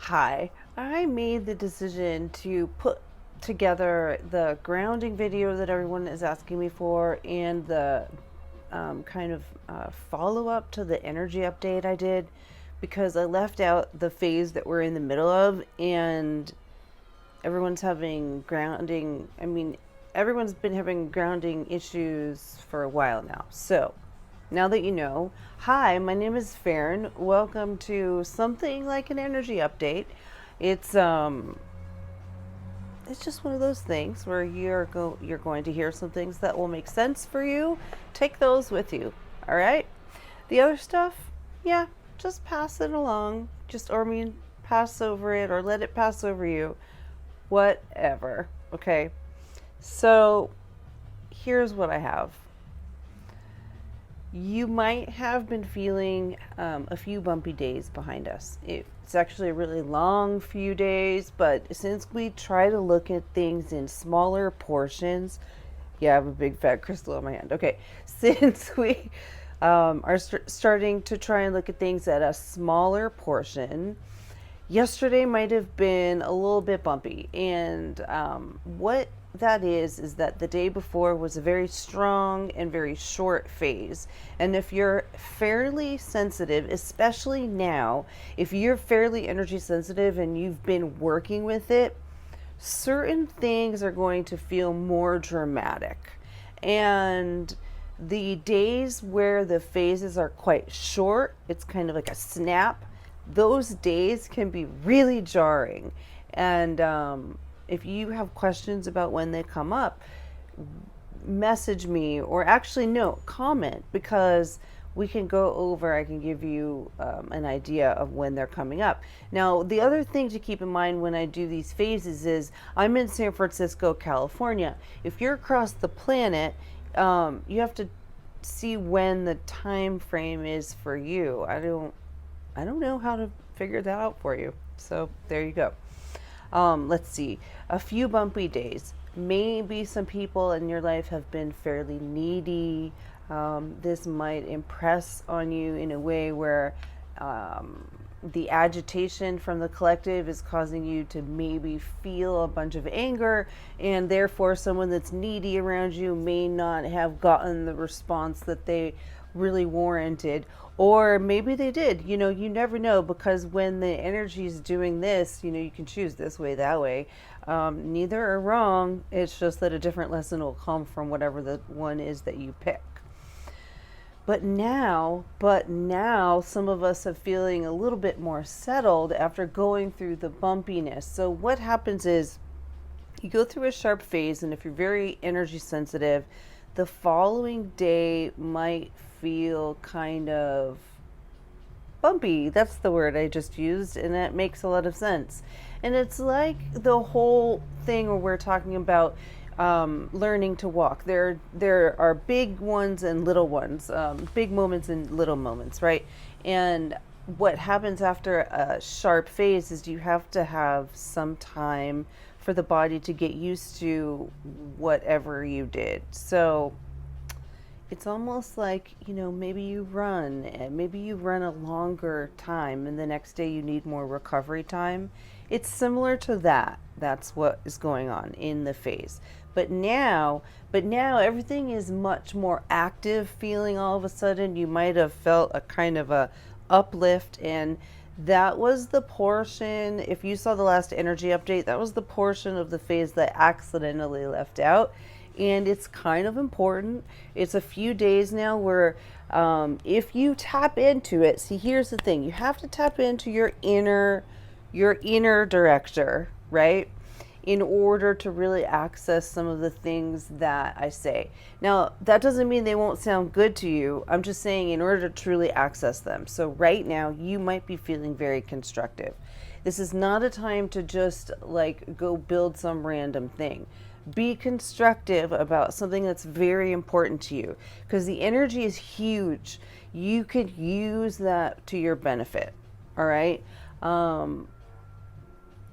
Hi, I made the decision to put together the grounding video that everyone is asking me for and the kind of follow up to the energy update I did because I left out the phase that we're in the middle of and everyone's having grounding. Everyone's been having grounding issues for a while now. So, now that you know, hi, my name is Farron. Welcome to something like an energy update. It's um it's just one of those things where you're going to hear some things that will make sense for you. Take those with you. All right? The other stuff, yeah, just pass it along. Pass over it or let it pass over you. Whatever. Okay? So, here's what I have. You might have been feeling a few bumpy days behind us. It's actually a really long few days, but since we try to look at things in smaller portions, yeah, I have a big fat crystal in my hand. Okay, since we are starting to try and look at things at a smaller portion, yesterday might have been a little bit bumpy. And what that is that the day before was a very strong and very short phase. And if you're fairly sensitive, especially now, if you're fairly energy sensitive and you've been working with it, certain things are going to feel more dramatic. And the days where the phases are quite short, it's kind of like a snap, those days can be really jarring. And if you have questions about when they come up, message me or actually no, comment because we can go over, I can give you an idea of when they're coming up. Now, the other thing to keep in mind when I do these phases is I'm in San Francisco, California. If you're across the planet, you have to see when the time frame is for you. I don't know how to figure that out for you. So there you go. Let's see. A few bumpy days. Maybe some people in your life have been fairly needy. This might impress on you in a way where the agitation from the collective is causing you to maybe feel a bunch of anger, and therefore, someone that's needy around you may not have gotten the response that they really warranted. Or maybe they did. You never know because when the energy is doing this, you can choose this way, that way. Neither are wrong. It's just that a different lesson will come from whatever the one is that you pick. But now, some of us are feeling a little bit more settled after going through the bumpiness. So, what happens is you go through a sharp phase, and if you're very energy sensitive, the following day might feel kind of bumpy. That's the word I just used, and that makes a lot of sense. And it's like the whole thing where we're talking about learning to walk. There are big ones and little ones, big moments and little moments, right? And what happens after a sharp phase is you have to have some time for the body to get used to whatever you did. So it's almost like, maybe you run and maybe you run a longer time and the next day you need more recovery time. It's similar to that. That's what is going on in the phase. But now everything is much more active feeling all of a sudden. You might have felt a kind of a uplift, and that was the portion, if you saw the last energy update, that was the portion of the phase that I accidentally left out. And it's kind of important. It's a few days now where if you tap into it, see, here's the thing, you have to tap into your inner director, right? In order to really access some of the things that I say. Now, that doesn't mean they won't sound good to you. I'm just saying in order to truly access them. So right now, you might be feeling very constructive. This is not a time to just like go build some random thing. Be constructive about something that's very important to you because the energy is huge. You could use that to your benefit. All right.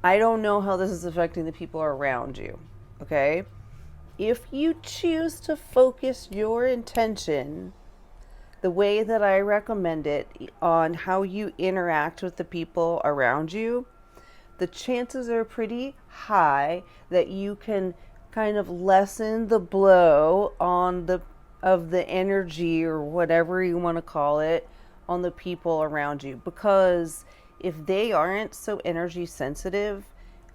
I don't know how this is affecting the people around you. Okay. If you choose to focus your intention the way that I recommend it on how you interact with the people around you, the chances are pretty high that you can kind of lessen the blow on the energy or whatever you want to call it on the people around you, because if they aren't so energy sensitive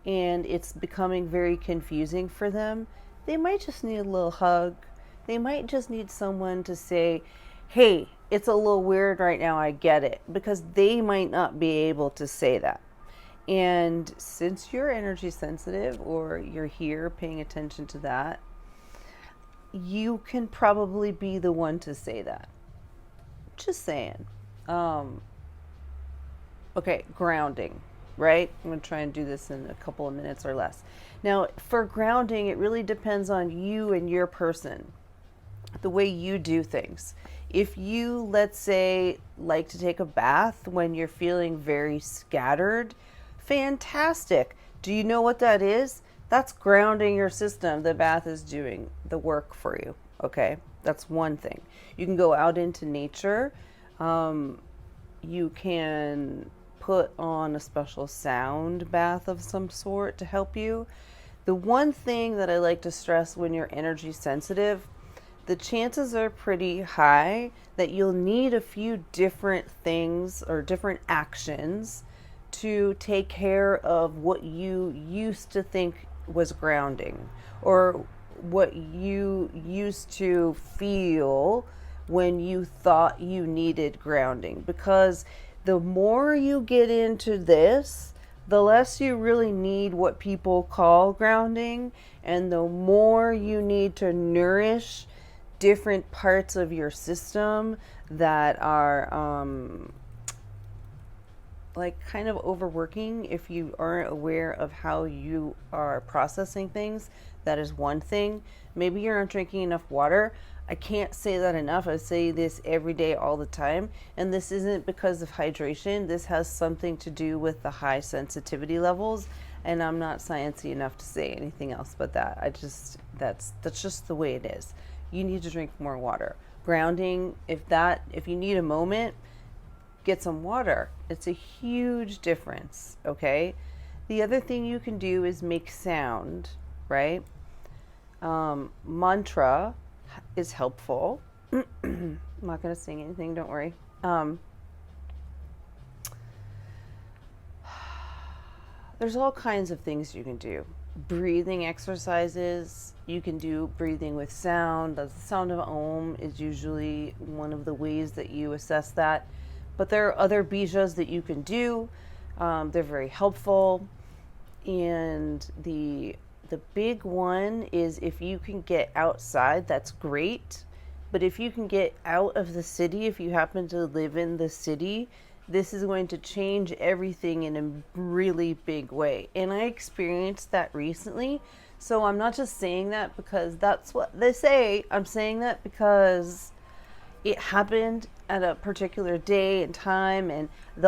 and it's becoming very confusing for them, they might just need a little hug. They might just need someone to say, hey, it's a little weird right now, I get it, because they might not be able to say that. And since you're energy sensitive, or you're here paying attention to that, you can probably be the one to say that. Just saying. Okay, grounding, right? I'm going to try and do this in a couple of minutes or less. Now, for grounding, it really depends on you and your person, the way you do things. If you, let's say, like to take a bath when you're feeling very scattered, fantastic. Do you know what that is? That's grounding your system. The bath is doing the work for you. Okay, that's one thing. You can go out into nature. You can put on a special sound bath of some sort to help you. The one thing that I like to stress when you're energy sensitive, the chances are pretty high that you'll need a few different things or different actions to take care of what you used to think was grounding, or what you used to feel when you thought you needed grounding. Because the more you get into this, the less you really need what people call grounding, and the more you need to nourish different parts of your system that are like kind of overworking. If you aren't aware of how you are processing things, that is one thing. Maybe you're not drinking enough water. I can't say that enough. I say this every day, all the time. And this isn't because of hydration. This has something to do with the high sensitivity levels. And I'm not sciencey enough to say anything else but that. That's just the way it is. You need to drink more water. Grounding, if you need a moment, get some water. It's a huge difference, okay? The other thing you can do is make sound, right? Mantra is helpful. I'm not going to sing anything, don't worry. There's all kinds of things you can do. Breathing exercises. You can do breathing with sound. The sound of Om is usually one of the ways that you assess that. But there are other bijas that you can do. They're very helpful. And the big one is, if you can get outside, that's great. But if you can get out of the city, if you happen to live in the city, this is going to change everything in a really big way. And I experienced that recently. So I'm not just saying that because that's what they say. I'm saying that because it happened at a particular day and time, and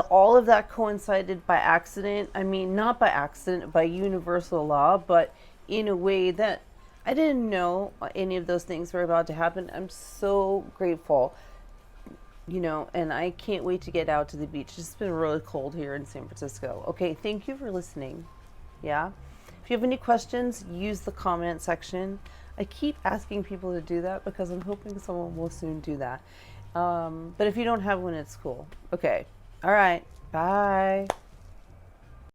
all of that coincided by accident. I mean, not by accident, by universal law, but in a way that I didn't know any of those things were about to happen. I'm so grateful, and I can't wait to get out to the beach. It's been really cold here in San Francisco. Okay, thank you for listening. Yeah. If you have any questions, use the comment section. I keep asking people to do that because I'm hoping someone will soon do that. But if you don't have one, it's cool. Okay. All right. Bye.